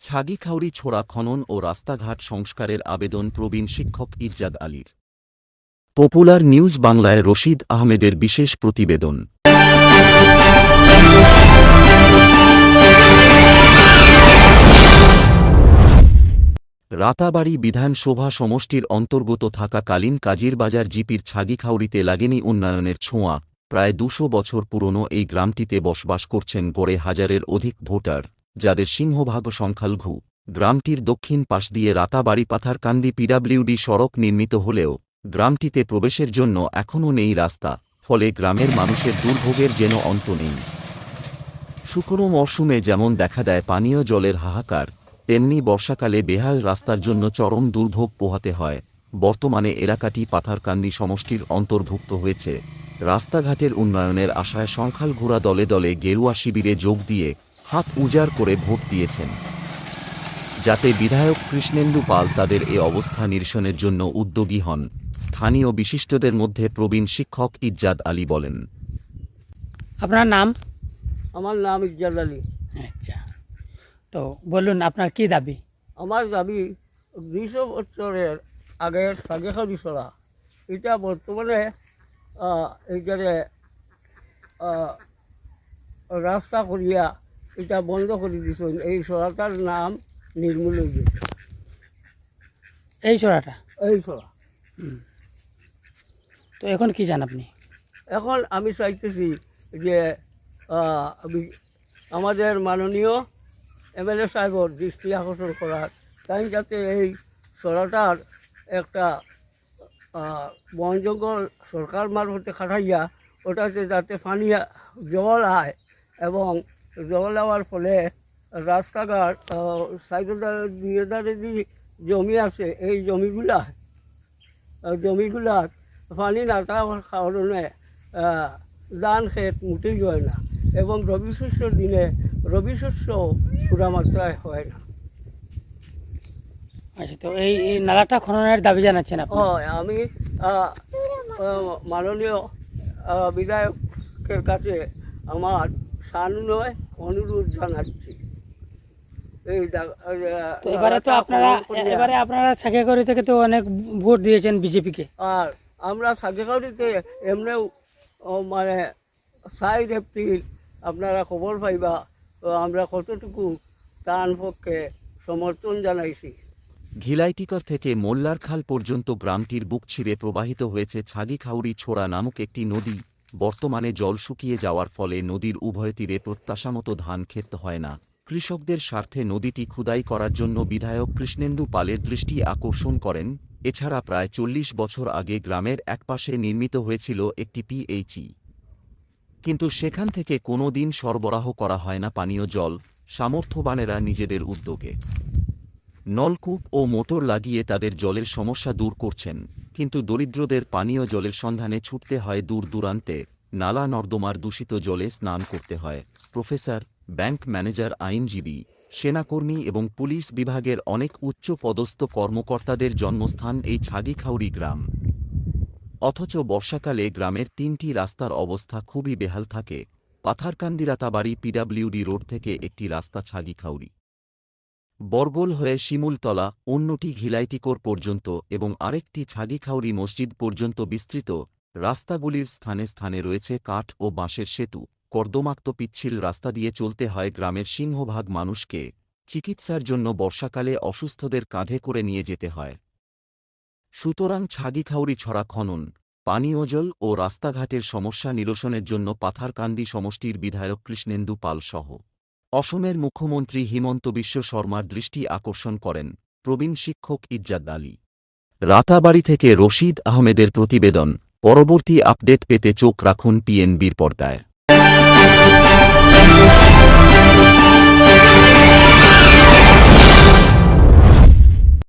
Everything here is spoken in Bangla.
ছাগিখাউড়ি ছোড়া খনন ও রাস্তাঘাট সংস্কারের আবেদন প্রবীণ শিক্ষক ইরজাদ আলীর। পপুলার নিউজ বাংলায় রশিদ আহমেদের বিশেষ প্রতিবেদন। রাতাবাড়ী বিধানসভা সমষ্টির অন্তর্গত থাকাকালীন কাজিরবাজার জিপির ছাগিখাউড়িতে লাগেনি উন্নয়নের ছোঁয়া। প্রায় ২০০ বছর পুরনো এই গ্রামটিতে বসবাস করছেন গড়ে হাজারের অধিক ভোটার, যাদের সিংহভাগ সংখ্যালঘু। গ্রামটির দক্ষিণ পাশ দিয়ে রাতাবাড়ী পাথারকান্দি পিডব্লিউডি সড়ক নির্মিত হলেও গ্রামটিতে প্রবেশের জন্য এখনও নেই রাস্তা, ফলে গ্রামের মানুষের দুর্ভোগের যেন অন্ত নেই। শুকনো মরশুমে যেমন দেখা দেয় পানীয় জলের হাহাকার, তেমনি বর্ষাকালে বেহাল রাস্তার জন্য চরম দুর্ভোগ পোহাতে হয়। বর্তমানে এলাকাটি পাথারকান্দি সমষ্টির অন্তর্ভুক্ত হয়েছে। রাস্তাঘাটের উন্নয়নের আশায় সংখ্যালঘুরা দলে দলে গেরুয়া শিবিরে যোগ দিয়ে হাত উজাড় করে ভোট দিয়েছেন, যাতে বিধায়ক কৃষ্ণেন্দু পাল তাদের এ অবস্থা নিরসনের জন্য উদ্যোগী হন। স্থানীয় বিশিষ্টদের মধ্যে প্রবীণ শিক্ষক ইরজাদ আলী বলেন, আপনার নাম? আমার নাম ইরজাদ আলী। আচ্ছা, তো বলুন আপনার কি দাবি? আমার দাবি ২০০ বছরের আগের ছাগিখাউড়ি ছড়া এটা বর্তমানে এইখানে রাস্তা করিয়া এটা বন্ধ করে দিয়েছেন। এই ছড়াটার নাম নির্মূল হয়ে গেছে। এই ছড়াটা? এই ছড়া। তো এখন কি চান আপনি? এখন আমি চাইতেছি যে আমাদের মাননীয় এমএলএ সাহেবর দৃষ্টি আকর্ষণ করার, তাই যাতে এই ছড়াটার একটা বন জঙ্গল সরকার মারফতে খাটাইয়া ওটাতে যাতে পানি জল আয়, এবং জল আওয়ার ফলে রাস্তাঘাট সাইডে যে জমি আছে এই জমিগুলা পানি না থাকার কারণে ধান ক্ষেত মুটেই হয় না, এবং রবি শস্যর দিনে রবি শস্য পুরা মাত্রায় হয় না। আচ্ছা, তো এই নালাটা খননের দাবি জানাচ্ছেন আপনি? আমি মাননীয় বিধায়কের কাছে আমার সানুনয় অনুরোধ জানাচ্ছি। এবারে আপনারা ছাগিখাউড়ি থেকে তো অনেক ভোট দিয়েছেন বিজেপিকে, আর আমরা ছাগিখাউড়িতে এমনিও মানে ৪ এপ্রিল আপনারা খবর পাইবা, আমরা কতটুকু তার পক্ষে সমর্থন জানাইছি। ঘিলাইটিকর থেকে মোল্লারখাল পর্যন্ত গ্রামটির বুক ছিঁড়ে প্রবাহিত হয়েছে ছাগিখাউড়ি ছোড়া নামক একটি নদী। বর্তমানে জল শুকিয়ে যাওয়ার ফলে নদীর উভয় তীরে প্রত্যাশামতো ধান ক্ষেত হয় না। কৃষকদের স্বার্থে নদীটি খুদাই করার জন্য বিধায়ক কৃষ্ণেন্দু পালের দৃষ্টি আকর্ষণ করেন। এছাড়া প্রায় ৪০ বছর আগে গ্রামের একপাশে নির্মিত হয়েছিল একটি পিএইচই, কিন্তু সেখান থেকে কোনো দিন সরবরাহ করা হয় না পানীয় জল। সামর্থ্যবানেরা নিজেদের উদ্যোগে নলকূপ ও মোটর লাগিয়ে তাদের জলের সমস্যা দূর করছেন, কিন্তু দরিদ্রদের পানীয় জলের সন্ধানে ছুটতে হয় দূর দূরান্তে। নালা নর্দমার দূষিত জলে স্নান করতে হয়। প্রফেসর, ব্যাংক ম্যানেজার, আইনজীবী, সেনাকর্মী এবং পুলিশ বিভাগের অনেক উচ্চ পদস্থ কর্মকর্তাদের জন্মস্থান এই ছাগিখাউড়ি গ্রাম। অথচ বর্ষাকালে গ্রামের ৩টি রাস্তার অবস্থা খুবই বেহাল থাকে। পাথারকান্দি রাতাবাড়ী পিডব্লিউডি রোড থেকে একটি রাস্তা ছাগিখাউড়ি বরগোল হয়ে শিমুলতলা, অন্যটি ঘিলাইটিকর পর্যন্ত এবং আরেকটি ছাগিখাউড়ি মসজিদ পর্যন্ত বিস্তৃত। রাস্তাগুলির স্থানে স্থানে রয়েছে কাঠ ও বাঁশের সেতু। কর্দমাক্ত পিচ্ছিল রাস্তা দিয়ে চলতে হয় গ্রামের সিংহভাগ মানুষকে। চিকিৎসার জন্য বর্ষাকালে অসুস্থদের কাঁধে করে নিয়ে যেতে হয়। সুতরাং ছাগিখাউড়ি ছড়া খনন, পানীয় জল ও রাস্তাঘাটের সমস্যা নিরসনের জন্য পাথারকান্দি সমষ্টির বিধায়ক কৃষ্ণেন্দু পাল সহ অসমের মুখ্যমন্ত্রী হিমন্ত বিশ্ব শর্মার দৃষ্টি আকর্ষণ করেন প্রবীণ শিক্ষক ইরজাদ আলী। রাতাবাড়ী থেকে রশিদ আহমেদের প্রতিবেদন। পরবর্তী আপডেট পেতে চোখ রাখুন পিএনবির পর্দায়।